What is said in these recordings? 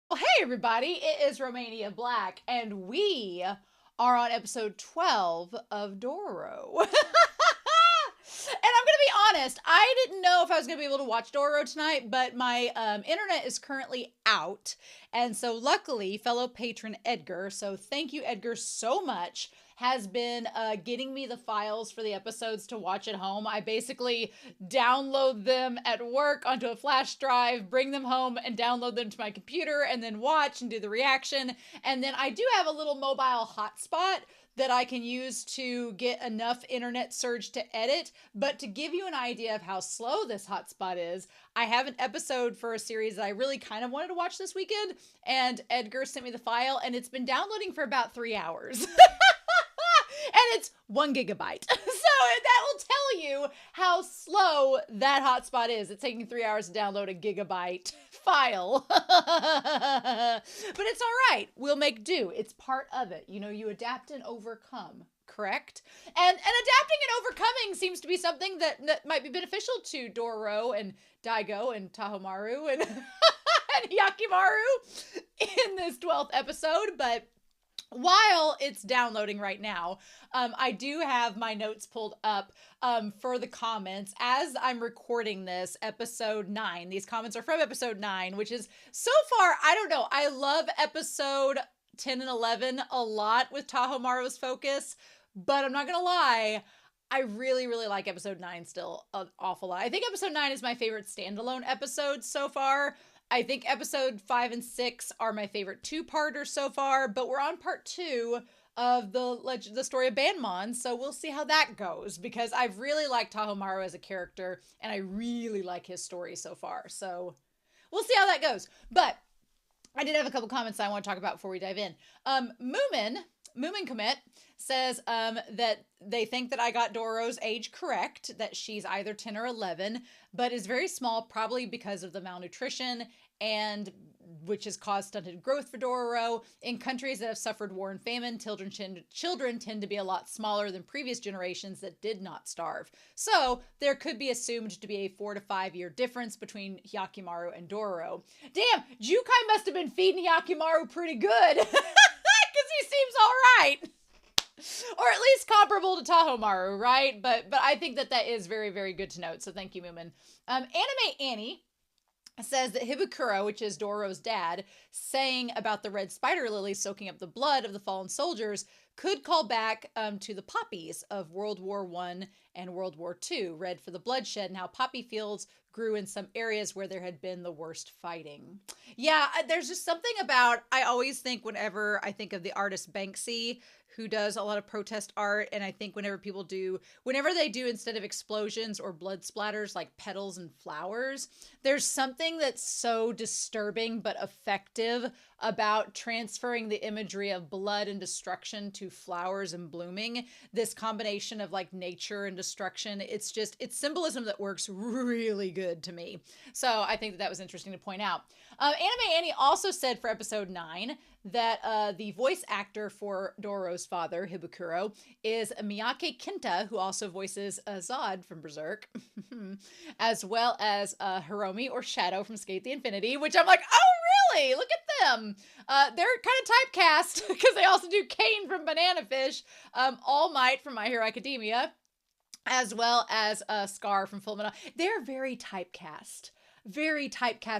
Well, hey everybody, it is Romania Black, and we are on episode 12 of Dororo. And I'm gonna be honest, I didn't know if I was gonna be able to watch Dororo tonight, but my internet is currently out. And so, luckily, fellow patron Edgar, so thank you, Edgar, so much, has been getting me the files for the episodes to watch at home. I basically download them at work onto a flash drive, bring them home, and download them to my computer, and then watch and do the reaction. And then I do have a little mobile hotspot that I can use to get enough internet surge to edit. But to give you an idea of how slow this hotspot is, I have an episode for a series that I really kind of wanted to watch this weekend, and Edgar sent me the file, and it's been downloading for about 3 hours. And it's 1 gigabyte. So that will tell you how slow that hotspot is. It's taking 3 hours to download a gigabyte file. But it's all right. We'll make do. It's part of it. You know, you adapt and overcome. Correct? And adapting and overcoming seems to be something that might be beneficial to Dororo and Daigo and Tahomaru and, and Yakimaru in this 12th episode. But while it's downloading right now, I do have my notes pulled up for the comments as I'm recording this episode 9. These comments are from episode 9, which is so far, I don't know. I love episode 10 and 11 a lot with Tahomaru's focus, but I'm not going to lie. I really, really like episode 9 still an awful lot. I think episode 9 is my favorite standalone episode so far. I think episode 5 and 6 are my favorite two-parters so far, but we're on part 2 of the story of BANMON, so we'll see how that goes, because I've really liked Tahomaru as a character, and I really like his story so far, so we'll see how that goes. But I did have a couple comments I want to talk about before we dive in. Moomin Commit says that they think that I got Dororo's age correct, that she's either 10 or 11, but is very small, probably because of the malnutrition, and which has caused stunted growth for Dororo. In countries that have suffered war and famine, children tend to be a lot smaller than previous generations that did not starve. So there could be assumed to be a 4 to 5 year difference between Hyakimaru and Dororo. Damn, Jukai must have been feeding Hyakimaru pretty good, because he seems all right. Or at least comparable to Tahomaru, right? But I think that is very, very good to note. So thank you, Moomin. Anime Annie says that Hibukuro, which is Dororo's dad, saying about the red spider lily soaking up the blood of the fallen soldiers could call back to the poppies of World War One and World War II, red for the bloodshed, and how poppy fields grew in some areas where there had been the worst fighting. Yeah, there's just something about, I always think whenever I think of the artist Banksy, who does a lot of protest art, and I think whenever they do, instead of explosions or blood splatters, like petals and flowers, there's something that's so disturbing but effective about transferring the imagery of blood and destruction to flowers and blooming. This combination of like nature and destruction, it's symbolism that works really good to me. So I think that was interesting to point out. Anime Annie also said for episode 9 that the voice actor for Dororo's father, Hibukuro, is Miyake Kinta, who also voices Zod from Berserk, as well as Hiromi or Shadow from Skate the Infinity, which I'm like, oh, really? Look at them. They're kind of typecast because they also do Kane from Banana Fish, All Might from My Hero Academia, as well as Scar from Fullmetal. They're very typecast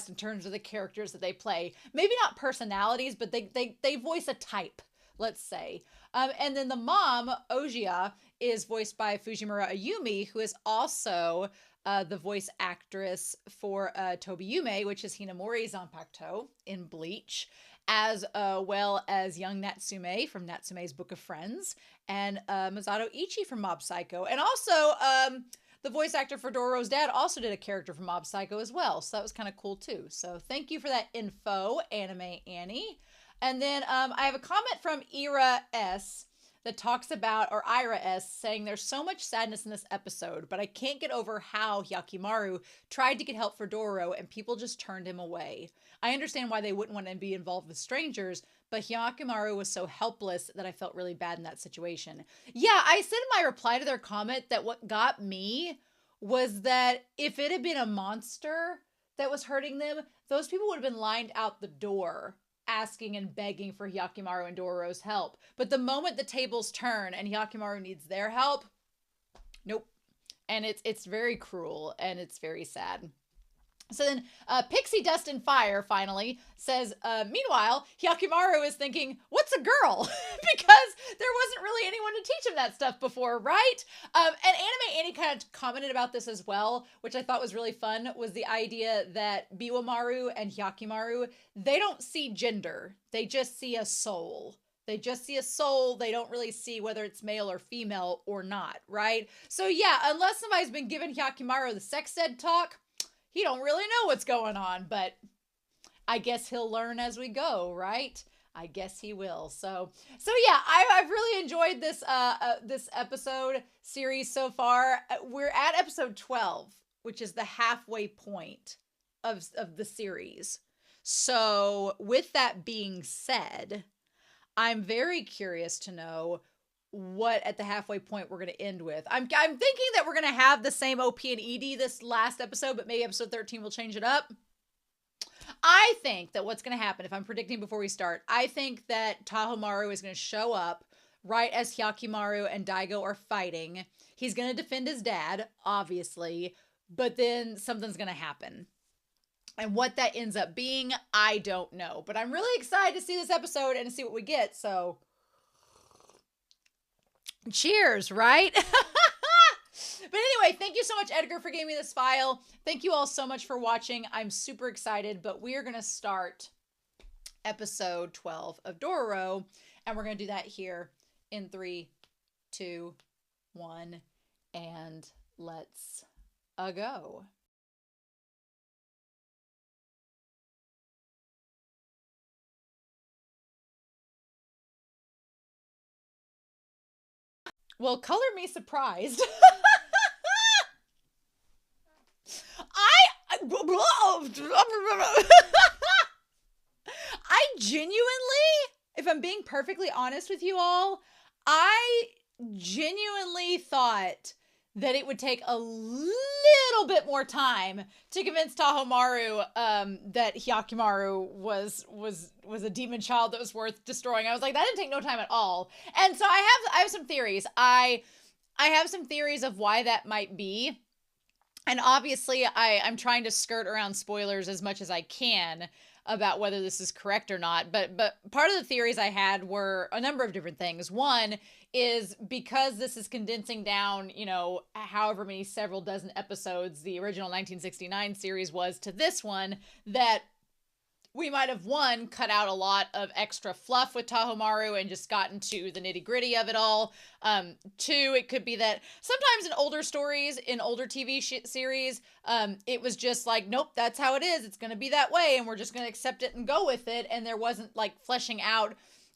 in terms of the characters that they play. Maybe not personalities, but they voice a type, let's say. And then the mom, Ojia, is voiced by Fujimura Ayumi, who is also the voice actress for Tobi Yume, which is Hinamori Zanpakuto in Bleach, as well as young Natsume from Natsume's Book of Friends, and Masato Ichi from Mob Psycho. And also, the voice actor for Dororo's dad also did a character from Mob Psycho as well. So that was kind of cool too. So thank you for that info, Anime Annie. And then I have a comment from Ira S that talks about, or Ira S, saying there's so much sadness in this episode, but I can't get over how Hyakimaru tried to get help for Dororo and people just turned him away. I understand why they wouldn't want to be involved with strangers, but Hyakimaru was so helpless that I felt really bad in that situation. Yeah, I said in my reply to their comment that what got me was that if it had been a monster, that was hurting them, those people would have been lined out the door asking and begging for Hyakimaru and Dororo's help. But the moment the tables turn and Hyakimaru needs their help, nope. And it's very cruel and it's very sad. So then Pixie Dust and Fire finally says, meanwhile, Hyakimaru is thinking, what's a girl? Because there wasn't really anyone to teach him that stuff before, right? And Anime Annie kind of commented about this as well, which I thought was really fun, was the idea that Biwamaru and Hyakimaru, they don't see gender. They just see a soul. They just see a soul. They don't really see whether it's male or female or not, right? So yeah, unless somebody's been giving Hyakimaru the sex ed talk, he don't really know what's going on, but I guess he'll learn as we go, right? I guess he will. So yeah, I've really enjoyed this this episode series so far. We're at episode 12, which is the halfway point of the series. So with that being said, I'm very curious to know what at the halfway point we're going to end with. I'm thinking that we're going to have the same OP and ED this last episode, but maybe episode 13 will change it up. I think that what's going to happen, if I'm predicting before we start, I think that Tahomaru is going to show up right as Hyakimaru and Daigo are fighting. He's going to defend his dad, obviously, but then something's going to happen. And what that ends up being, I don't know. But I'm really excited to see this episode and to see what we get, so cheers, right? But anyway, thank you so much, Edgar, for giving me this file. Thank you all so much for watching. I'm super excited, but we are going to start episode 12 of Dororo, and we're going to do that here in 3, 2, 1, and let's go. Well, color me surprised. I genuinely, if I'm being perfectly honest with you all, I genuinely thought that it would take a little bit more time to convince Tahomaru that Hyakimaru was a demon child that was worth destroying. I was like, that didn't take no time at all. And so I have some theories. I have some theories of why that might be. And obviously I'm trying to skirt around spoilers as much as I can about whether this is correct or not. But part of the theories I had were a number of different things. One is because this is condensing down, you know, however many several dozen episodes the original 1969 series was to this one, that we might have, one, cut out a lot of extra fluff with Tahomaru and just gotten to the nitty gritty of it all. Two, it could be that sometimes in older stories, in older TV series, it was just like, nope, that's how it is. It's going to be that way. And we're just going to accept it and go with it. And there wasn't like fleshing out.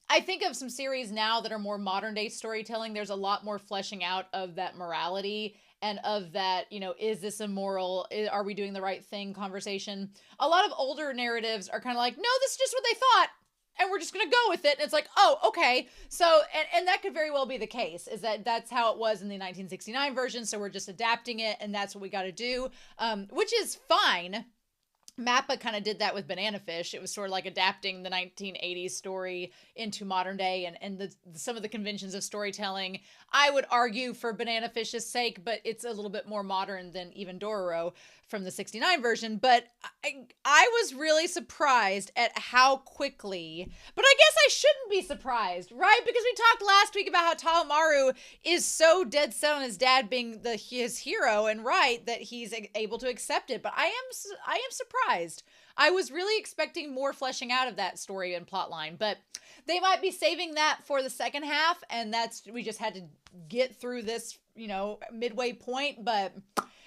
I think of some series now that are more modern day storytelling. There's a lot more fleshing out of that morality and of that, you know, is this immoral? Are we doing the right thing conversation? A lot of older narratives are kind of like, no, this is just what they thought, and we're just going to go with it. And it's like, oh, okay. So, and that could very well be the case, is that that's how it was in the 1969 version. So we're just adapting it, and that's what we got to do, which is fine. Mappa kind of did that with Banana Fish. It was sort of like adapting the 1980s story into modern day and some of the conventions of storytelling, I would argue, for Banana Fish's sake, but it's a little bit more modern than even Dororo from the 69 version. But I was really surprised at how quickly, but I guess I shouldn't be surprised, right? Because we talked last week about how Tahomaru is so dead set on his dad being his hero, and right, that he's able to accept it. But I am surprised. I was really expecting more fleshing out of that story and plotline, but they might be saving that for the second half, and we just had to get through this, you know, midway point. But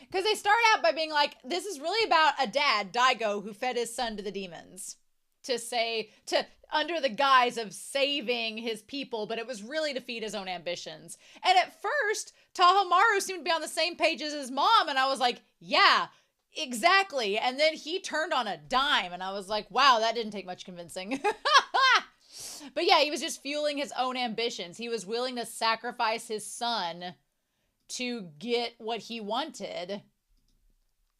because they start out by being like, this is really about a dad, Daigo, who fed his son to the demons under the guise of saving his people, but it was really to feed his own ambitions. And at first, Tahomaru seemed to be on the same page as his mom, and I was like, yeah, exactly. And then he turned on a dime, and I was like, wow, that didn't take much convincing. But yeah, he was just fueling his own ambitions. He was willing to sacrifice his son to get what he wanted.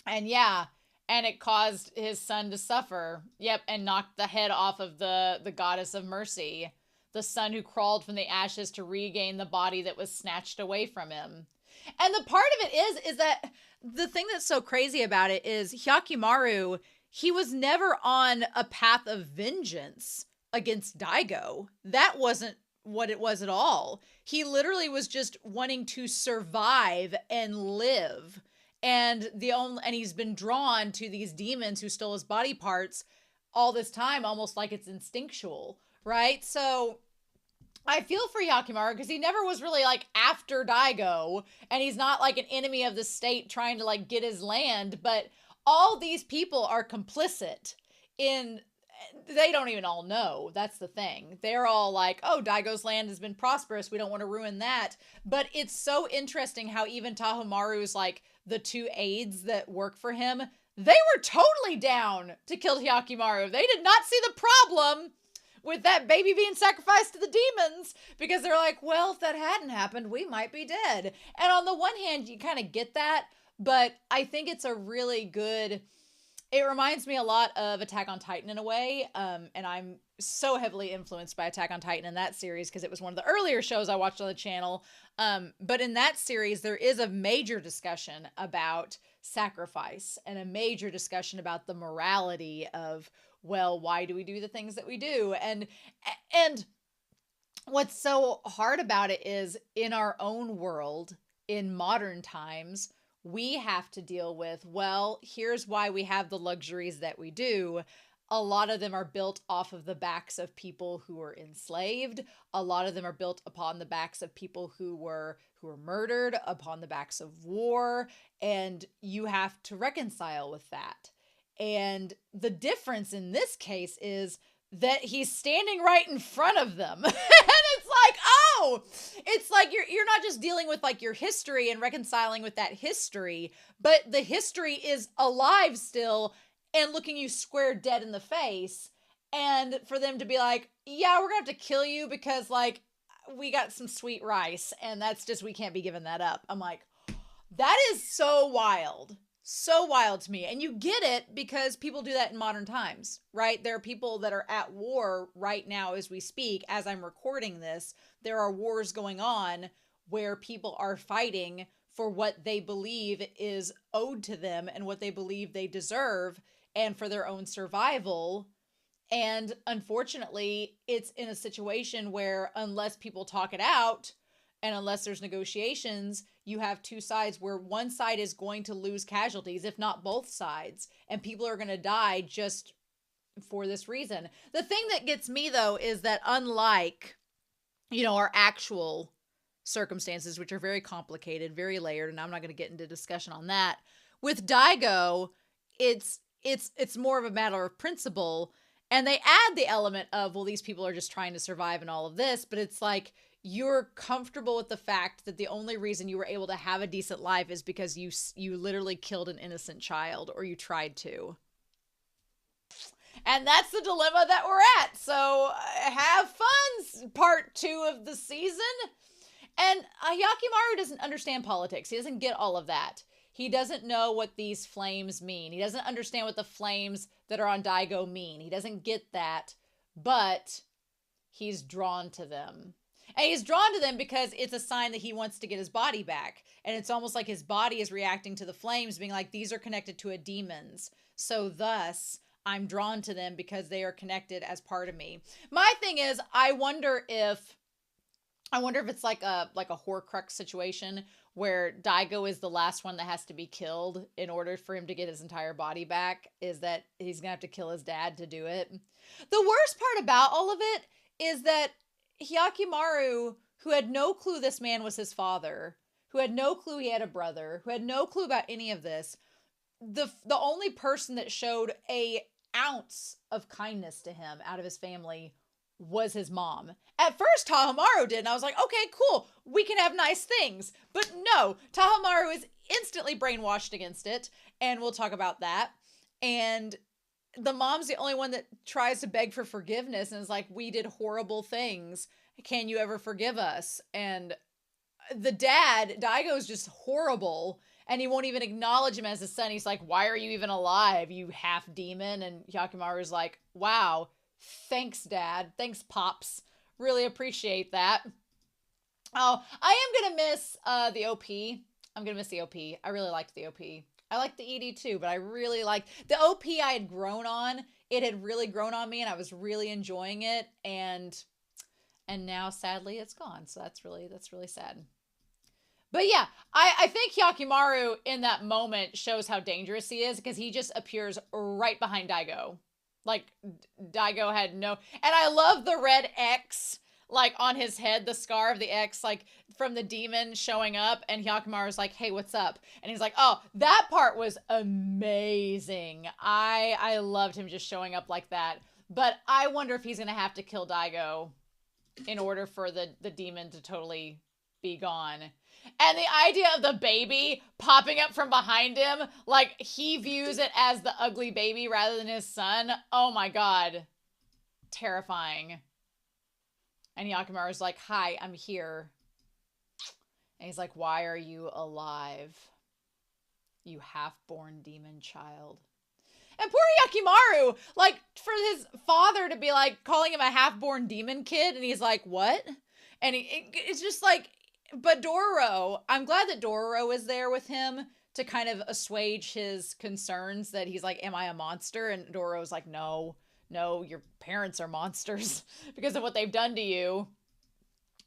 And yeah, and it caused his son to suffer. Yep, and knocked the head off of the goddess of mercy, the son who crawled from the ashes to regain the body that was snatched away from him. And the part of it is that the thing that's so crazy about it is Hyakimaru, he was never on a path of vengeance against Daigo. That wasn't what it was at all. He literally was just wanting to survive and live. And he's been drawn to these demons who stole his body parts all this time, almost like it's instinctual, right? So I feel for Hyakimaru because he never was really like after Daigo, and he's not like an enemy of the state trying to like get his land, but all these people are complicit in, they don't even all know. That's the thing. They're all like, oh, Daigo's land has been prosperous, we don't want to ruin that. But it's so interesting how even Tahomaru's like the two aides that work for him, they were totally down to kill Hyakimaru. They did not see the problem with that baby being sacrificed to the demons, because they're like, well, if that hadn't happened, we might be dead. And on the one hand, you kind of get that, but I think it's a really good, it reminds me a lot of Attack on Titan in a way, and I'm so heavily influenced by Attack on Titan in that series because it was one of the earlier shows I watched on the channel. But in that series, there is a major discussion about sacrifice and a major discussion about the morality of, well, why do we do the things that we do? And what's so hard about it is in our own world, in modern times, we have to deal with, well, here's why we have the luxuries that we do. A lot of them are built off of the backs of people who were enslaved. A lot of them are built upon the backs of people who were murdered, upon the backs of war, and you have to reconcile with that. And the difference in this case is that he's standing right in front of them. And it's like, oh, it's like you're not just dealing with like your history and reconciling with that history, but the history is alive still and looking you square dead in the face. And for them to be like, yeah, we're gonna have to kill you because like we got some sweet rice and that's just, we can't be giving that up. I'm like, that is so wild. So wild to me. And you get it because people do that in modern times, right? There are people that are at war right now as we speak. As I'm recording this, there are wars going on where people are fighting for what they believe is owed to them and what they believe they deserve and for their own survival. And unfortunately, it's in a situation where unless people talk it out, and unless there's negotiations, you have two sides where one side is going to lose casualties, if not both sides, and people are going to die just for this reason. The thing that gets me, though, is that unlike, our actual circumstances, which are very complicated, very layered, and I'm not going to get into discussion on that, with Daigo, it's more of a matter of principle, and they add the element of, well, these people are just trying to survive and all of this, but it's like, you're comfortable with the fact that the only reason you were able to have a decent life is because you literally killed an innocent child, or you tried to. And that's the dilemma that we're at. So have fun, part 2 of the season. And Hyakimaru doesn't understand politics. He doesn't get all of that. He doesn't know what these flames mean. He doesn't understand what the flames that are on Daigo mean. He doesn't get that, but he's drawn to them. And he's drawn to them because it's a sign that he wants to get his body back. And it's almost like his body is reacting to the flames, being like, these are connected to a demon's. So thus, I'm drawn to them because they are connected as part of me. My thing is, I wonder if it's like a Horcrux situation where Daigo is the last one that has to be killed in order for him to get his entire body back, is that he's going to have to kill his dad to do it. The worst part about all of it is that Hyakimaru, who had no clue this man was his father, who had no clue he had a brother, who had no clue about any of this, the only person that showed a ounce of kindness to him out of his family was his mom. At first, Tahomaru did, and I was like, okay, cool, we can have nice things. But no, Tahomaru is instantly brainwashed against it, and we'll talk about that. And the mom's the only one that tries to beg for forgiveness and is like, we did horrible things. Can you ever forgive us? And the dad, Daigo's just horrible and he won't even acknowledge him as his son. He's like, why are you even alive, you half demon? And Hyakimaru's like, wow, thanks, Dad. Thanks, Pops. Really appreciate that. Oh, I am going to miss the OP. I'm going to miss the OP. I really liked the OP. I liked the ED too, but I really liked the OP. I had grown on. It had really grown on me, and I was really enjoying it. And now, sadly, it's gone. So that's really sad. But yeah, I think Hyakimaru in that moment shows how dangerous he is, because he just appears right behind Daigo. Like, Daigo had no... And I love the red X, like, on his head, the scar of the X, like, from the demon showing up, and Hyakimaru's like, hey, what's up? And he's like, oh, that part was amazing. I loved him just showing up like that. But I wonder if he's going to have to kill Daigo in order for the demon to totally be gone. And the idea of the baby popping up from behind him, like he views it as the ugly baby rather than his son. Oh my God. Terrifying. And Hyakimaru's like, hi, I'm here. And he's like, why are you alive? You half-born demon child. And poor Hyakimaru, like, for his father to be like calling him a half-born demon kid, and he's like, what? And it's just like, but Dororo, I'm glad that Dororo is there with him to kind of assuage his concerns that he's like, am I a monster? And Dororo's like, no, your parents are monsters because of what they've done to you.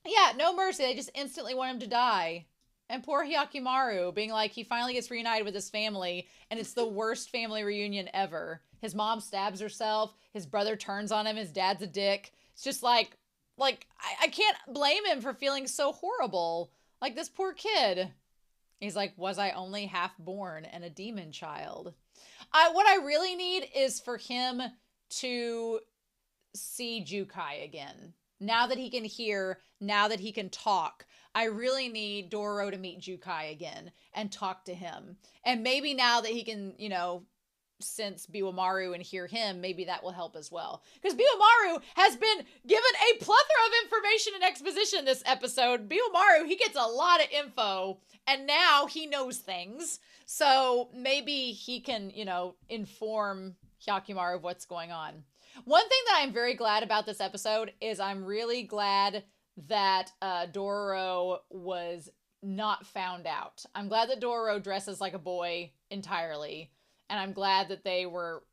Yeah, no mercy. They just instantly want him to die. And poor Hyakimaru being like, he finally gets reunited with his family, and it's the worst family reunion ever. His mom stabs herself. His brother turns on him. His dad's a dick. It's just like, I can't blame him for feeling so horrible. Like, this poor kid. He's like, was I only half born and a demon child? What I really need is for him to see Jukai again. Now that he can hear, now that he can talk, I really need Dororo to meet Jukai again and talk to him. And maybe now that he can, you know, sense Biwamaru and hear him, maybe that will help as well. Because Biwamaru has been given a plethora of information and exposition this episode. Biwamaru, he gets a lot of info, and now he knows things. So maybe he can, you know, inform Hyakimaru of what's going on. One thing that I'm very glad about this episode is I'm really glad that Dororo was not found out. I'm glad that Dororo dresses like a boy entirely. And I'm glad that they weren't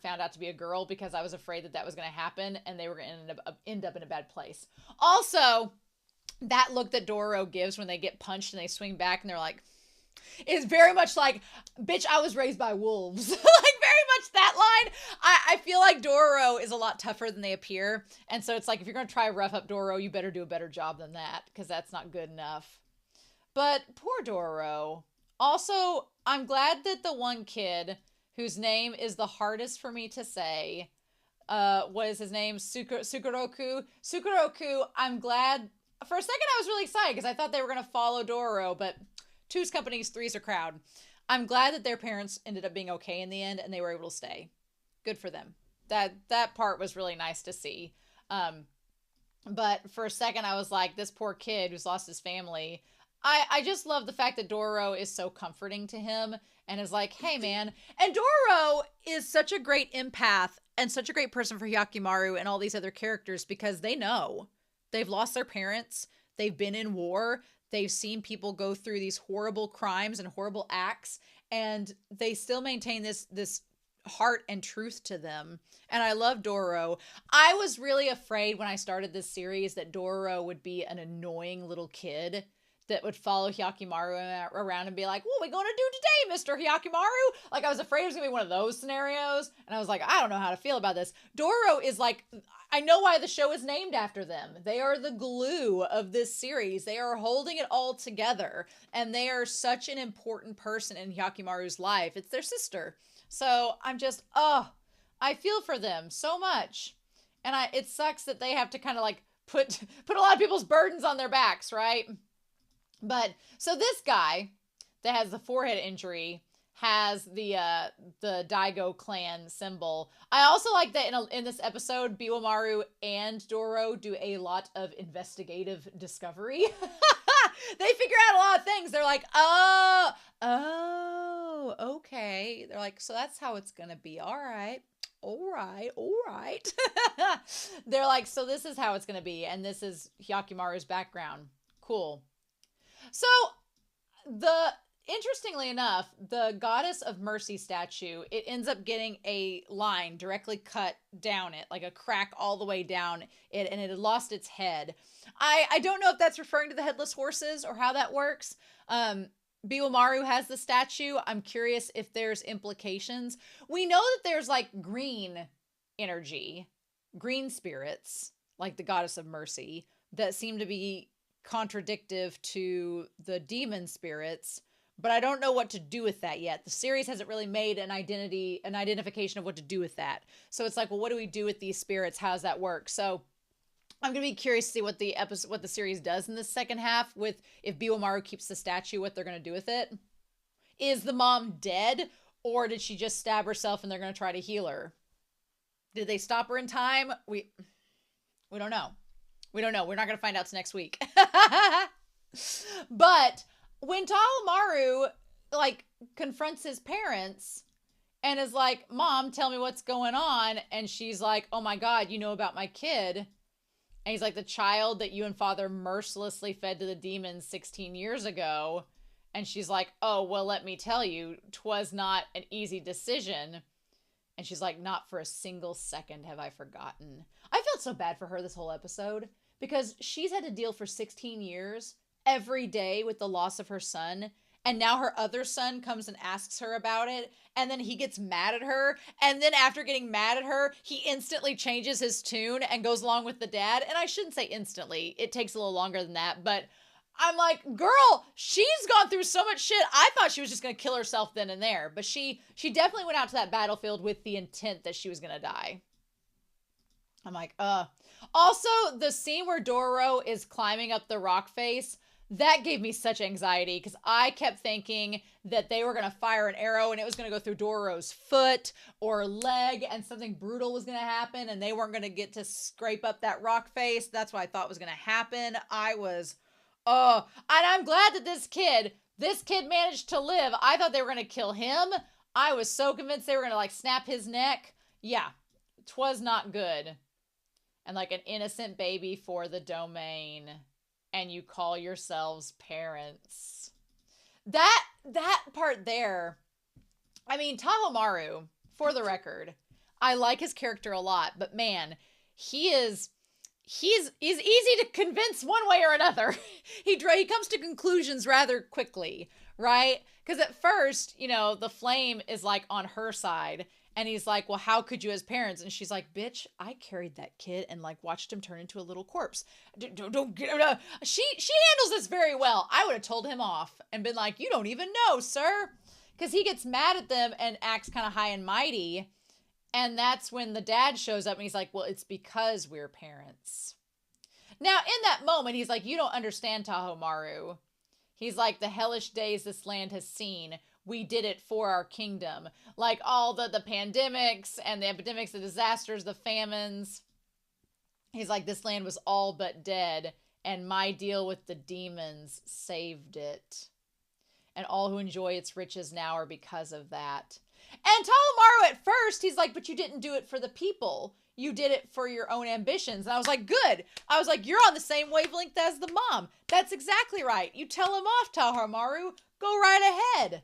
found out to be a girl, because I was afraid that was going to happen and they were going to end up in a bad place. Also, that look that Dororo gives when they get punched and they swing back and they're like, is very much like, bitch, I was raised by wolves. Like, very much that line. I feel like Dororo is a lot tougher than they appear. And so it's like, if you're going to try to rough up Dororo, you better do a better job than that, because that's not good enough. But poor Dororo. Also, I'm glad that the one kid whose name is the hardest for me to say, was his name Sukuroku. Sukuroku, I'm glad. For a second, I was really excited because I thought they were going to follow Dororo, but two's companies, three's a crowd. I'm glad that their parents ended up being okay in the end and they were able to stay. Good for them. That part was really nice to see. But for a second, I was like, this poor kid who's lost his family. I just love the fact that Dororo is so comforting to him and is like, hey, man. And Dororo is such a great empath and such a great person for Hyakimaru and all these other characters, because they know. They've lost their parents. They've been in war. They've seen people go through these horrible crimes and horrible acts, and they still maintain this heart and truth to them. And I love Dororo. I was really afraid when I started this series that Dororo would be an annoying little kid that would follow Hyakimaru around and be like, what are we going to do today, Mr. Hyakimaru? Like, I was afraid it was going to be one of those scenarios. And I was like, I don't know how to feel about this. Dororo is like, I know why the show is named after them. They are the glue of this series. They are holding it all together. And they are such an important person in Hyakimaru's life. It's their sister. So I'm just, I feel for them so much. And it sucks that they have to kind of like put a lot of people's burdens on their backs, right? But so this guy that has the forehead injury has the Daigo clan symbol. I also like that in this episode, Biwamaru and Dororo do a lot of investigative discovery. They figure out a lot of things. They're like, oh, okay. They're like, so that's how it's going to be. All right. They're like, so this is how it's going to be. And this is Hyakimaru's background. Cool. So interestingly enough, the Goddess of Mercy statue, it ends up getting a line directly cut down it, like a crack all the way down it, and it had lost its head. I don't know if that's referring to the headless horses or how that works. Biwamaru has the statue. I'm curious if there's implications. We know that there's like green energy, green spirits, like the Goddess of Mercy, that seem to be contradictive to the demon spirits, but I don't know what to do with that yet. The series hasn't really made an identification of what to do with that. So it's like, well, what do we do with these spirits? How does that work? So I'm going to be curious to see what the series does in the second half with if Biwamaru keeps the statue, what they're going to do with it. Is the mom dead, or did she just stab herself and they're going to try to heal her? Did they stop her in time? We don't know. We don't know. We're not going to find out next week. But when Tahomaru like confronts his parents and is like, Mom, tell me what's going on. And she's like, oh my God, you know about my kid. And he's like, the child that you and father mercilessly fed to the demons 16 years ago. And she's like, oh, well, let me tell you, 'twas not an easy decision. And she's like, not for a single second have I forgotten. I felt so bad for her this whole episode because she's had to deal for 16 years every day with the loss of her son. And now her other son comes and asks her about it. And then he gets mad at her. And then after getting mad at her, he instantly changes his tune and goes along with the dad. And I shouldn't say instantly. It takes a little longer than that. But I'm like, girl, she's gone through so much shit. I thought she was just going to kill herself then and there. But she definitely went out to that battlefield with the intent that she was going to die. I'm like, Also, the scene where Dororo is climbing up the rock face, that gave me such anxiety because I kept thinking that they were going to fire an arrow and it was going to go through Dororo's foot or leg and something brutal was going to happen and they weren't going to get to scrape up that rock face. That's what I thought was going to happen. And I'm glad that this kid managed to live. I thought they were going to kill him. I was so convinced they were going to like snap his neck. Yeah, 'twas not good. And like an innocent baby for the domain. And you call yourselves parents. That part there, I mean, Tahomaru, for the record, I like his character a lot, but man, he's easy to convince one way or another. He comes to conclusions rather quickly, right? Because at first, the flame is like on her side. And he's like, well, how could you as parents? And she's like, bitch, I carried that kid and like watched him turn into a little corpse. Don't get She handles this very well. I would have told him off and been like, you don't even know, sir. Because he gets mad at them and acts kind of high and mighty. And that's when the dad shows up and he's like, well, it's because we're parents. Now, in that moment, he's like, you don't understand, Tahomaru. He's like, the hellish days this land has seen. We did it for our kingdom. Like all the pandemics and the epidemics, the disasters, the famines. He's like, this land was all but dead. And my deal with the demons saved it. And all who enjoy its riches now are because of that. And Tahomaru at first, he's like, but you didn't do it for the people. You did it for your own ambitions. And I was like, good. I was like, you're on the same wavelength as the mom. That's exactly right. You tell him off, Tahomaru. Go right ahead.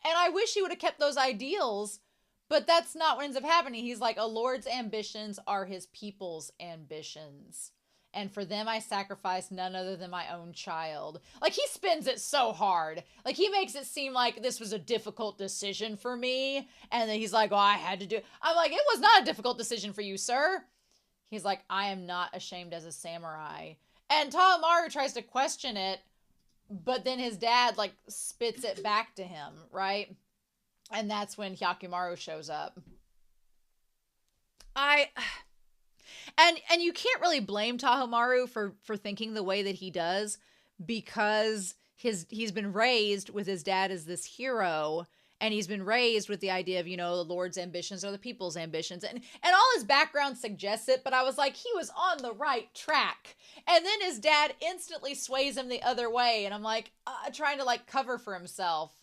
And I wish he would have kept those ideals, but that's not what ends up happening. He's like, a lord's ambitions are his people's ambitions. And for them, I sacrifice none other than my own child. Like, he spins it so hard. Like, he makes it seem like this was a difficult decision for me. And then he's like, oh, I had to do it. I'm like, it was not a difficult decision for you, sir. He's like, I am not ashamed as a samurai. And Tahomaru tries to question it. But then his dad, like, spits it back to him, right? And that's when Hyakimaru shows up. And you can't really blame Tahomaru for thinking the way that he does because he's been raised with his dad as this hero And he's been raised with the idea of, the Lord's ambitions are the people's ambitions. And all his background suggests it, but I was like, he was on the right track. And then his dad instantly sways him the other way. And I'm like, trying to like cover for himself.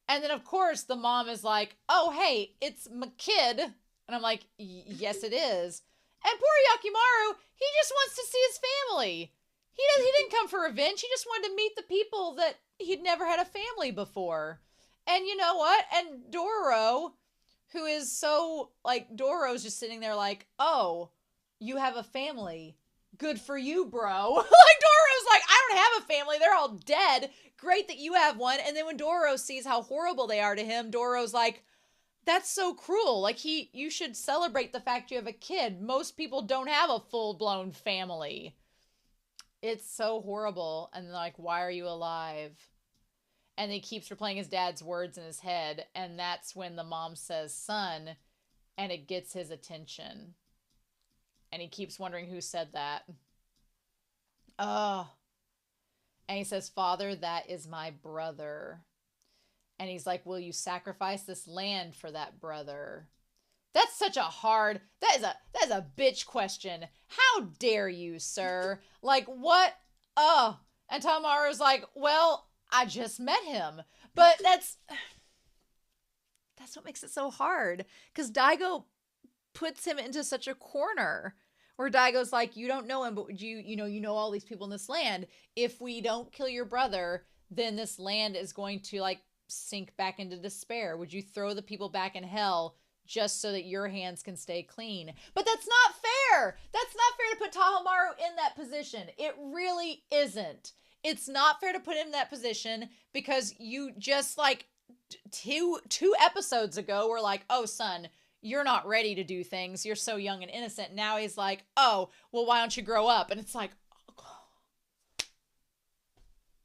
And then, of course, the mom is like, oh, hey, it's my kid. And I'm like, yes, it is. And poor Yakimaru, he just wants to see his family. He didn't come for revenge. He just wanted to meet the people that he'd never had a family before. And you know what? And Dororo, who is so, like, Dororo's just sitting there like, oh, you have a family. Good for you, bro. Like, Dororo's like, I don't have a family. They're all dead. Great that you have one. And then when Dororo sees how horrible they are to him, Dororo's like, that's so cruel. Like, you should celebrate the fact you have a kid. Most people don't have a full-blown family. It's so horrible. And like, why are you alive? And he keeps replaying his dad's words in his head. And that's when the mom says, son, and it gets his attention. And he keeps wondering who said that. Oh. And he says, Father, that is my brother. And he's like, will you sacrifice this land for that brother? That's such a hard, that is a bitch question. How dare you, sir? Like, what? Oh. And Tahomaru's like, well, I just met him. But that's what makes it so hard. Because Daigo puts him into such a corner. Where Daigo's like, you don't know him, but would you know all these people in this land. If we don't kill your brother, then this land is going to like sink back into despair. Would you throw the people back in hell just so that your hands can stay clean? But that's not fair. That's not fair to put Tahomaru in that position. It really isn't. It's not fair to put him in that position because you just like two episodes ago were like, oh, son, you're not ready to do things. You're so young and innocent. Now he's like, oh, well, why don't you grow up? And it's like,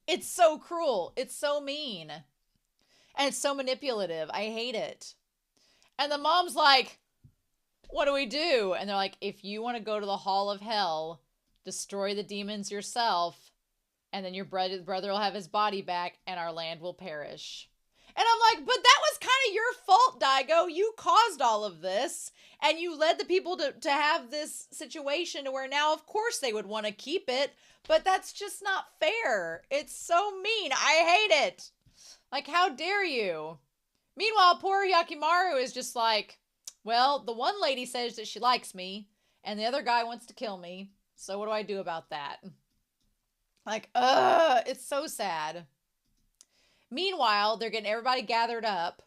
it's so cruel. It's so mean. And it's so manipulative. I hate it. And the mom's like, what do we do? And they're like, if you want to go to the Hall of Hell, destroy the demons yourself, and then your brother will have his body back, and our land will perish. And I'm like, but that was kind of your fault, Daigo. You caused all of this, and you led the people to have this situation to where now, of course, they would want to keep it, but that's just not fair. It's so mean. I hate it. Like, how dare you? Meanwhile, poor Yakimaru is just like, well, the one lady says that she likes me, and the other guy wants to kill me, so what do I do about that? Like, it's so sad. Meanwhile, they're getting everybody gathered up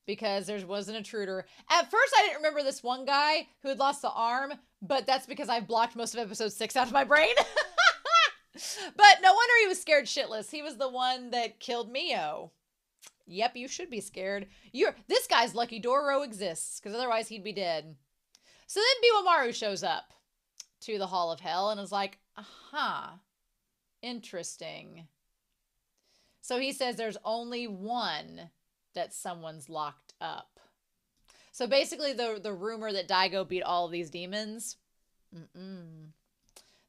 because there was an intruder. At first, I didn't remember this one guy who had lost the arm, but that's because I've blocked most of episode 6 out of my brain. But no wonder he was scared shitless. He was the one that killed Mio. Yep, you should be scared. This guy's lucky Dororo exists, because otherwise he'd be dead. So then Biwamaru shows up to the Hall of Hell and is like, aha, interesting. So he says there's only one that someone's locked up. So basically the rumor that Daigo beat all of these demons,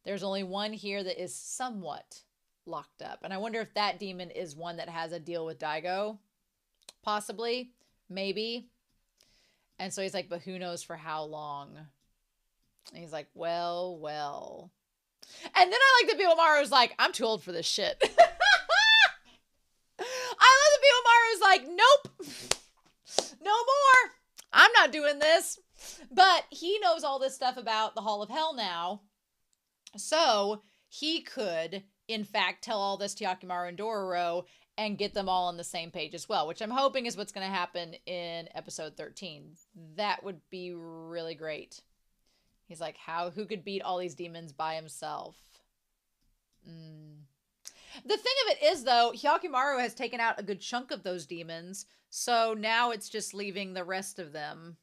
there's only one here that is somewhat locked up. And I wonder if that demon is one that has a deal with Daigo. Possibly. Maybe. And so he's like, but who knows for how long? And he's like, well, well. And then I like that Biwamaru's like, I'm too old for this shit. I love that Biwamaru's like, nope. No more. I'm not doing this. But he knows all this stuff about the Hall of Hell now. So he could, in fact, tell all this to Yakimaru and Dororo and get them all on the same page as well, which I'm hoping is what's going to happen in episode 13. That would be really great. He's like, who could beat all these demons by himself? The thing of it is, though, Yakimaru has taken out a good chunk of those demons, so now it's just leaving the rest of them.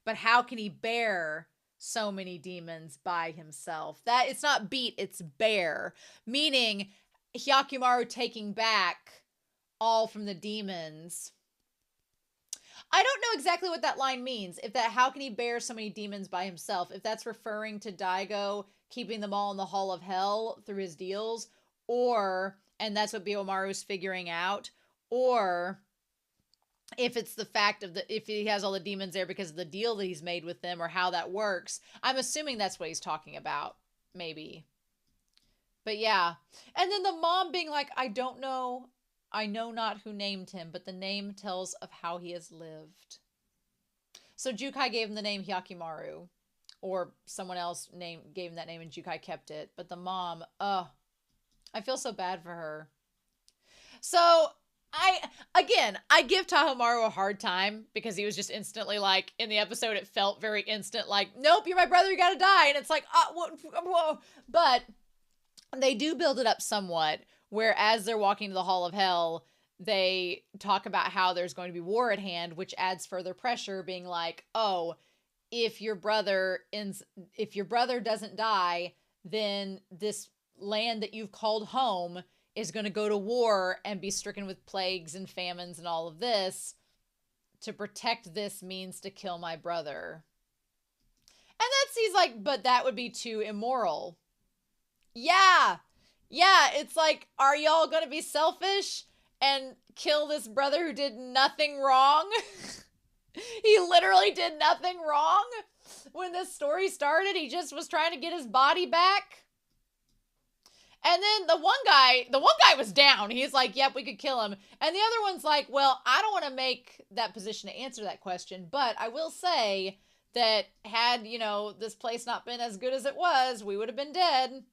But how can he bear so many demons by himself? That it's not beat, it's bear. Meaning Hyakumaru taking back all from the demons. I don't know exactly what that line means. If that, how can he bear so many demons by himself? If that's referring to Daigo keeping them all in the Hall of Hell through his deals, or, and that's what Biwamaru's figuring out, or if it's the fact of if he has all the demons there because of the deal that he's made with them or how that works. I'm assuming that's what he's talking about, maybe. But yeah. And then the mom being like, I don't know, I know not who named him, but the name tells of how he has lived. So Jukai gave him the name Hyakimaru, or someone else gave him that name and Jukai kept it. But the mom, I feel so bad for her. So I give Tahomaru a hard time because he was just instantly like, in the episode, it felt very instant, like, nope, you're my brother, you gotta die. And it's like, whoa. But they do build it up somewhat, where as they're walking to the Hall of Hell, they talk about how there's going to be war at hand, which adds further pressure, being like, oh, if your brother doesn't die, then this land that you've called home is going to go to war and be stricken with plagues and famines and all of this. To protect this means to kill my brother. And he's like, but that would be too immoral. Yeah, it's like, are y'all going to be selfish and kill this brother who did nothing wrong? He literally did nothing wrong. When this story started, he just was trying to get his body back. And then the one guy was down. He's like, yep, we could kill him. And the other one's like, well, I don't want to make that position to answer that question, but I will say that had, this place not been as good as it was, we would have been dead.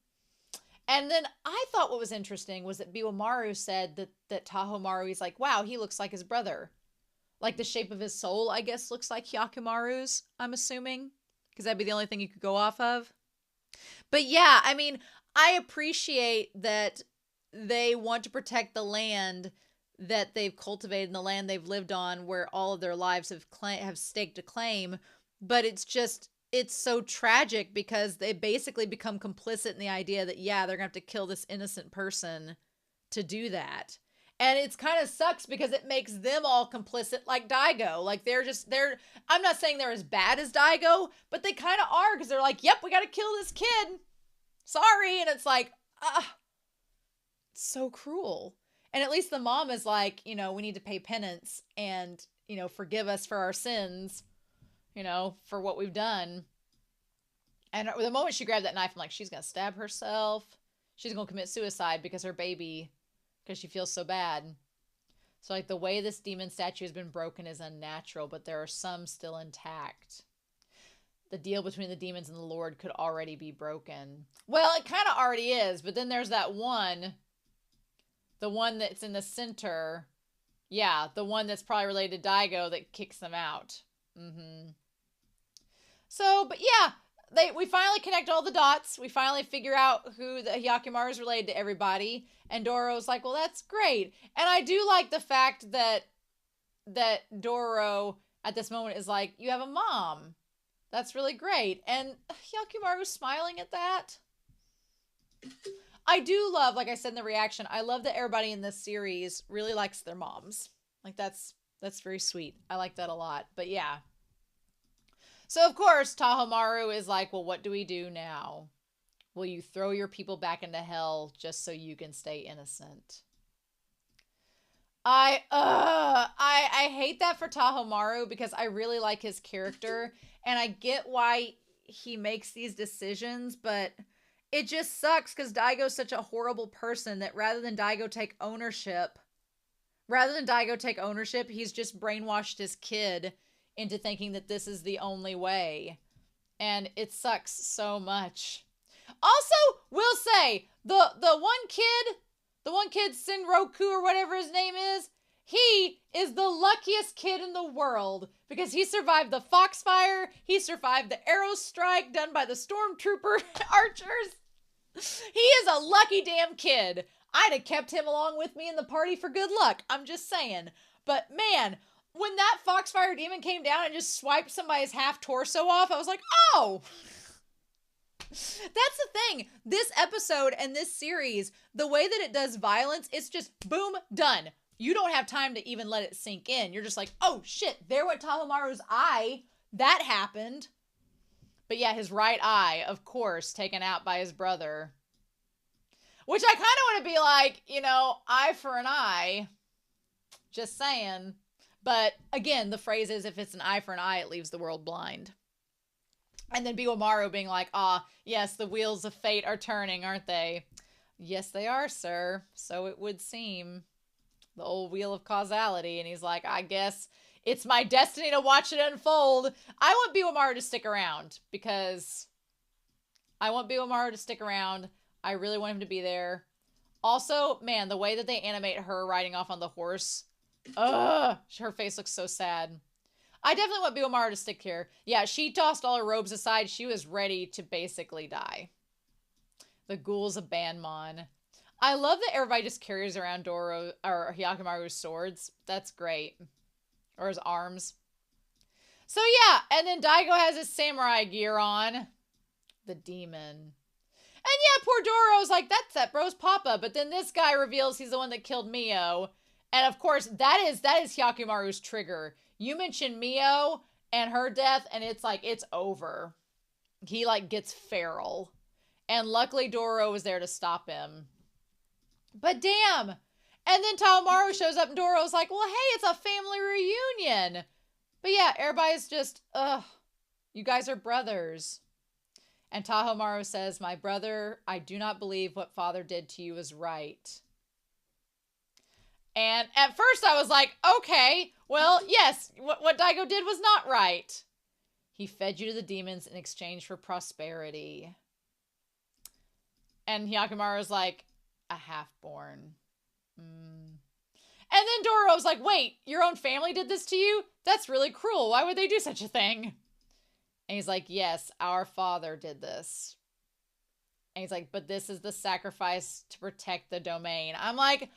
And then I thought what was interesting was that Biwamaru said that Tahomaru, he's like, wow, he looks like his brother. Like the shape of his soul, I guess, looks like Hyakimaru's, I'm assuming. Because that'd be the only thing you could go off of. But yeah, I mean, I appreciate that they want to protect the land that they've cultivated and the land they've lived on, where all of their lives have staked a claim. But it's so tragic because they basically become complicit in the idea that, yeah, they're going to have to kill this innocent person to do that. And it's kind of sucks because it makes them all complicit like Daigo. Like I'm not saying they're as bad as Daigo, but they kind of are, because they're like, yep, we got to kill this kid. Sorry. And it's like, so cruel. And at least the mom is like, we need to pay penance and, forgive us for our sins, for what we've done. And the moment she grabbed that knife, I'm like, she's going to stab herself. She's going to commit suicide because she feels so bad. So like the way this demon statue has been broken is unnatural, but there are some still intact. The deal between the demons and the Lord could already be broken. Well, it kind of already is, but then there's that one, the one that's in the center. Yeah, the one that's probably related to Daigo that kicks them out. So, but yeah, we finally connect all the dots. We finally figure out who the Hyakimaru is related to everybody. And Dororo's like, well, that's great. And I do like the fact that Dororo at this moment is like, you have a mom. That's really great. And Hyakimaru's smiling at that. I do love, like I said in the reaction, I love that everybody in this series really likes their moms. Like that's very sweet. I like that a lot. But yeah. So of course, Tahomaru is like, well, what do we do now? Will you throw your people back into hell just so you can stay innocent? I hate that for Tahomaru because I really like his character and I get why he makes these decisions, but it just sucks because Daigo's such a horrible person that rather than Daigo take ownership, he's just brainwashed his kid into thinking that this is the only way. And it sucks so much. Also, will say, the one kid, Senroku or whatever his name is, he is the luckiest kid in the world because he survived the foxfire, he survived the arrow strike done by the stormtrooper archers. He is a lucky damn kid. I'd have kept him along with me in the party for good luck. I'm just saying. But man, when that foxfire demon came down and just swiped somebody's half torso off, I was like, oh! That's the thing. This episode and this series, the way that it does violence, it's just boom, done. You don't have time to even let it sink in. You're just like, oh shit, there went Tahomaru's eye. That happened. But yeah, his right eye, of course, taken out by his brother. Which I kind of want to be like, eye for an eye. Just saying. But again, the phrase is, if it's an eye for an eye, it leaves the world blind. And then Biwamaru being like, ah, yes, the wheels of fate are turning, aren't they? Yes, they are, sir. So it would seem. The old wheel of causality. And he's like, I guess it's my destiny to watch it unfold. I want Biwamaru to stick around because I want Biwamaru to stick around. I really want him to be there. Also, man, the way that they animate her riding off on the horse. Ugh, her face looks so sad. I definitely want Biwamaru to stick here. Yeah, she tossed all her robes aside. She was ready to basically die. The ghouls of BANMON. I love that everybody just carries around Dororo or Hyakumaru's swords. That's great. Or his arms. So yeah, and then Daigo has his samurai gear on. The demon. And yeah, poor Dororo's like, that's that bro's papa. But then this guy reveals he's the one that killed Mio. And of course, that is Hyakumaru's trigger. You mention Mio and her death, and it's like, it's over. He like gets feral. And luckily Dororo was there to stop him. But damn. And then Tahomaru shows up and Dororo's like, well, hey, it's a family reunion. But yeah, everybody's just, ugh, you guys are brothers. And Tahomaru says, my brother, I do not believe what father did to you is right. And at first I was like, okay, well, yes, what Daigo did was not right. He fed you to the demons in exchange for prosperity. And Hyakumaru's like, a half-born. And then Dororo's like, wait, your own family did this to you? That's really cruel. Why would they do such a thing? And he's like, yes, our father did this. And he's like, but this is the sacrifice to protect the domain. I was like,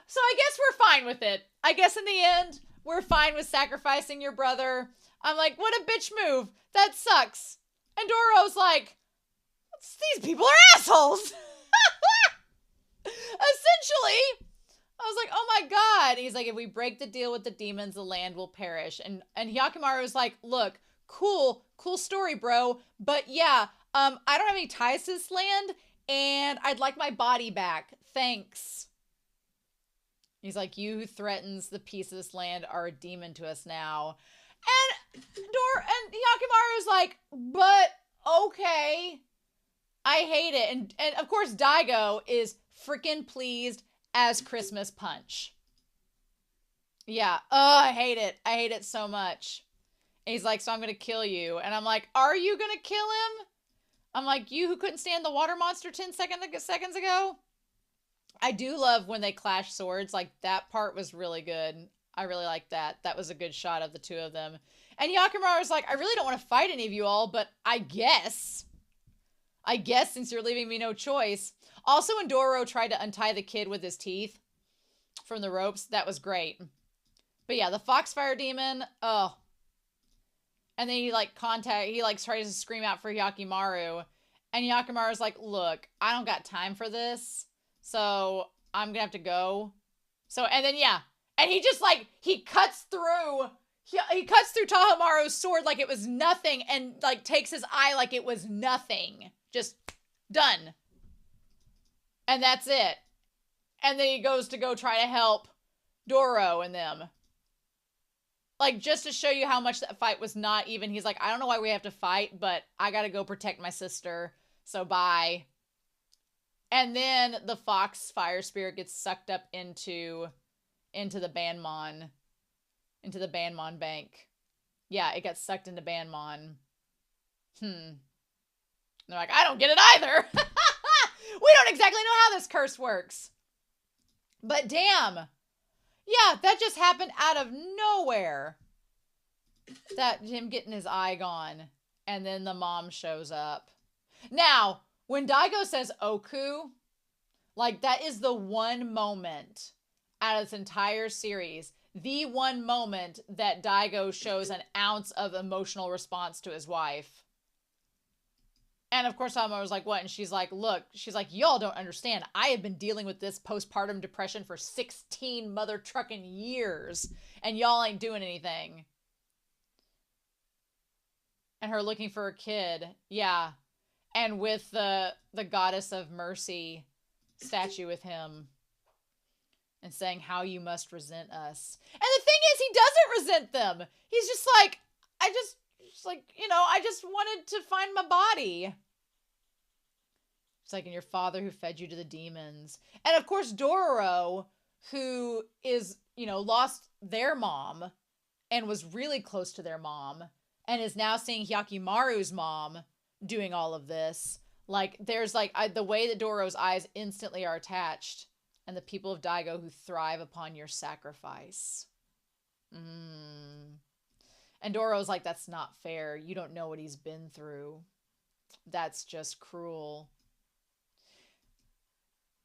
so I guess we're fine with it. I guess in the end, we're fine with sacrificing your brother. I'm like, what a bitch move. That sucks. And Dororo's like, these people are assholes. Essentially, I was like, oh my god. He's like, if we break the deal with the demons, the land will perish. And Hyakumaru was like, look, cool story, bro. But yeah, I don't have any ties to this land, and I'd like my body back. Thanks. He's like, you who threatens the peace of this land are a demon to us now. And Hyakumaru's like, but okay. I hate it. And of course, Daigo is freaking pleased as Christmas punch. Yeah. Oh, I hate it. I hate it so much. And he's like, so I'm going to kill you. And I'm like, are you going to kill him? I'm like, you who couldn't stand the water monster 10 seconds ago? I do love when they clash swords. Like, that part was really good. I really like that. That was a good shot of the two of them. And Hyakumaru's like, I really don't want to fight any of you all, but I guess since you're leaving me no choice. Also, when Dororo tried to untie the kid with his teeth from the ropes, that was great. But yeah, the Foxfire Demon, oh. And then he tries to scream out for Hyakumaru. And Hyakumaru's like, look, I don't got time for this. So I'm gonna have to go. So, and then yeah. And he just like, he cuts through Tahomaru's sword like it was nothing, and like takes his eye like it was nothing. Just done. And that's it. And then he goes to go try to help Dororo and them. Like, just to show you how much that fight was not even. He's like, I don't know why we have to fight, but I gotta go protect my sister. So bye. And then the fox fire spirit gets sucked up into the BANMON. Into the BANMON bank. Yeah, it got sucked into BANMON. They're like, I don't get it either. We don't exactly know how this curse works. But damn. Yeah, that just happened out of nowhere. That him getting his eye gone. And then the mom shows up. Now, when Daigo says Oku, like, that is the one moment out of this entire series, the one moment that Daigo shows an ounce of emotional response to his wife. And of course, Tahomaru was like, what? And she's like, look, y'all don't understand. I have been dealing with this postpartum depression for 16 mother trucking years, and y'all ain't doing anything. And her looking for her kid. Yeah. And with the goddess of mercy statue with him. and saying how you must resent us. And the thing is, he doesn't resent them. He's just like, I just wanted to find my body. It's like, in your father who fed you to the demons. And of course, Dororo, who is, lost their mom and was really close to their mom and is now seeing Hyakimaru's mom doing all of this. Like, there's like the way that Dororo's eyes instantly are attached, and the people of Daigo who thrive upon your sacrifice. And Dororo's like, that's not fair. You don't know what he's been through. That's just cruel.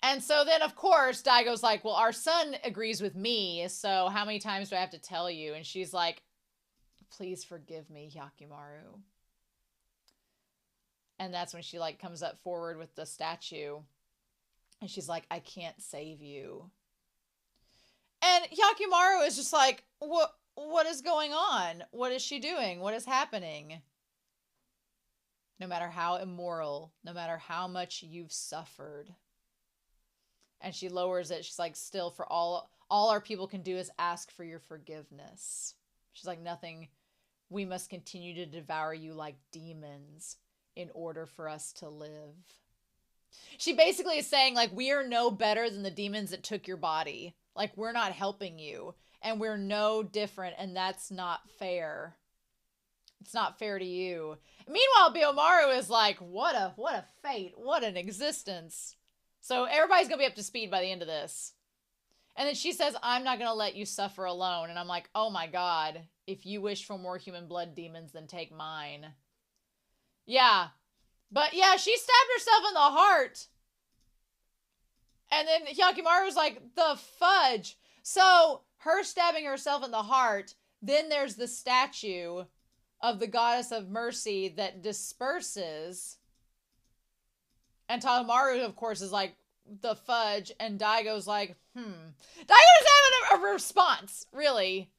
And so then, of course, Daigo's like, well, our son agrees with me, so how many times do I have to tell you? And she's like, please forgive me, Hyakimaru. And that's when she, like, comes up forward with the statue. And she's like, I can't save you. And Hyakimaru is just like, what is going on? What is she doing? What is happening? No matter how immoral, no matter how much you've suffered. And she lowers it. She's like, still, for all our people can do is ask for your forgiveness. She's like, nothing. We must continue to devour you like demons in order for us to live. She basically is saying, like, we are no better than the demons that took your body. Like, we're not helping you. And we're no different. And that's not fair. It's not fair to you. Meanwhile, Biomaru is like, what a fate. What an existence. So everybody's going to be up to speed by the end of this. And then she says, I'm not going to let you suffer alone. And I'm like, oh my God. If you wish for more human blood demons, then take mine. Yeah. But yeah, she stabbed herself in the heart. And then Hyakimaru's like, the fudge. So her stabbing herself in the heart. Then there's the statue of the goddess of mercy that disperses. And Tahomaru, of course, is like, the fudge. And Daigo's like, Daigo's having a response, really.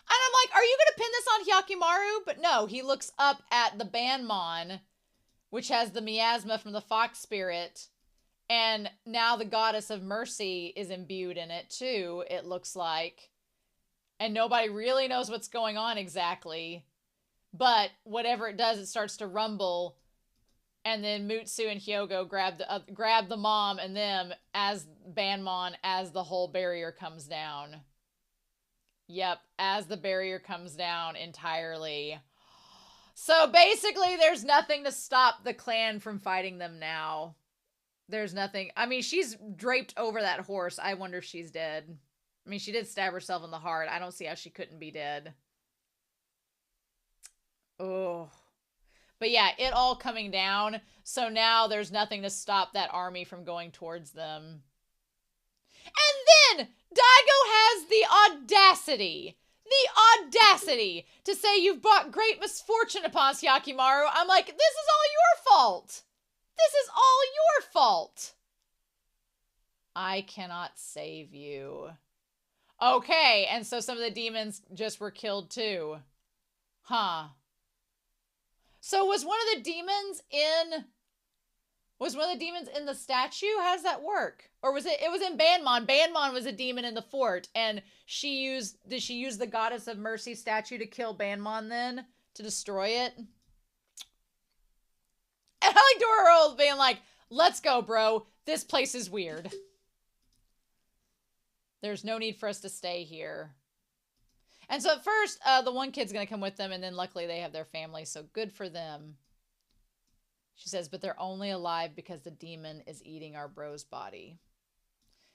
And I'm like, are you going to pin this on Hyakimaru? But no, he looks up at the BANMON, which has the miasma from the fox spirit. And now the goddess of mercy is imbued in it, too, it looks like. And nobody really knows what's going on exactly. But whatever it does, it starts to rumble. And then Mutsu and Hyogo grab the mom and them as BANMON as the whole barrier comes down. Yep, as the barrier comes down entirely. So basically, there's nothing to stop the clan from fighting them now. There's nothing. I mean, she's draped over that horse. I wonder if she's dead. I mean, she did stab herself in the heart. I don't see how she couldn't be dead. Oh. But yeah, it all coming down. So now there's nothing to stop that army from going towards them. And then Daigo has the audacity to say you've brought great misfortune upon Hyakimaru. I'm like, this is all your fault. This is all your fault. I cannot save you. Okay, and so some of the demons just were killed too. Huh. So was one of the demons in the statue? How does that work? Or was it was in BANMON. BANMON was a demon in the fort, and did she use the goddess of mercy statue to kill BANMON then? To destroy it? And I like Dororo being like, let's go, bro. This place is weird. There's no need for us to stay here. And so at first, the one kid's going to come with them, and then luckily they have their family, so good for them. She says, but they're only alive because the demon is eating our bro's body.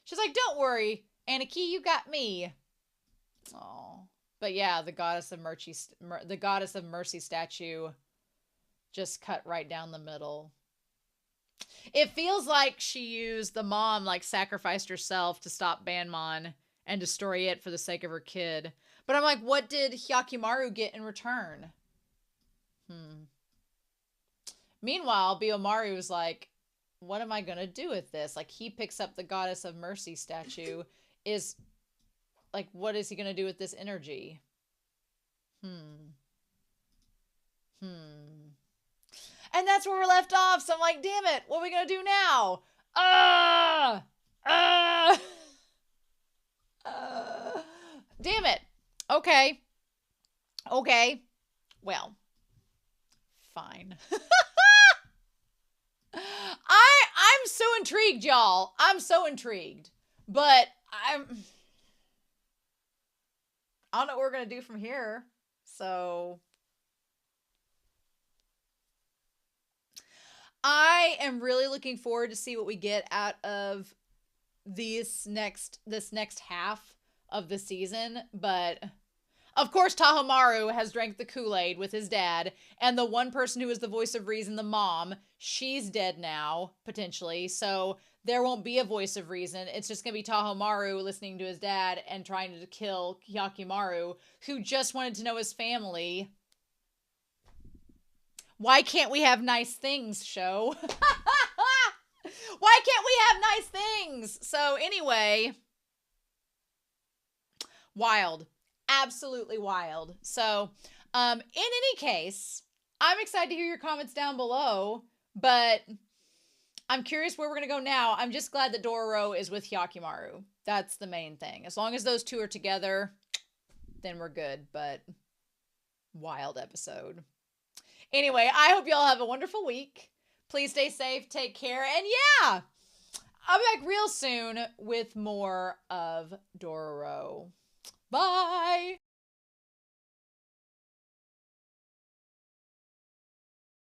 She's like, don't worry, Aniki, you got me. Oh, but yeah, the goddess of mercy statue just cut right down the middle. It feels like she used the mom, like, sacrificed herself to stop BANMON and destroy it for the sake of her kid. But I'm like, what did Hyakimaru get in return? Meanwhile, Biomaru was like, what am I going to do with this? Like, he picks up the goddess of mercy statue. Like, what is he going to do with this energy? And that's where we're left off. So I'm like, damn it. What are we going to do now? Damn it. Okay. Okay. Well, fine. I'm so intrigued, y'all. I'm so intrigued. But I don't know what we're gonna do from here. So I am really looking forward to see what we get out of this next half of the season. But of course, Tahomaru has drank the Kool-Aid with his dad, and the one person who is the voice of reason, the mom, she's dead now, potentially. So there won't be a voice of reason. It's just going to be Tahomaru listening to his dad and trying to kill Hyakimaru, who just wanted to know his family. Why can't we have nice things, show? Why can't we have nice things? So anyway, wild. Absolutely wild. So, in any case, I'm excited to hear your comments down below, but I'm curious where we're going to go now. I'm just glad that Dororo is with Hyakimaru. That's the main thing. As long as those two are together, then we're good, but wild episode. Anyway, I hope y'all have a wonderful week. Please stay safe, take care, and yeah, I'll be back real soon with more of Dororo. Bye!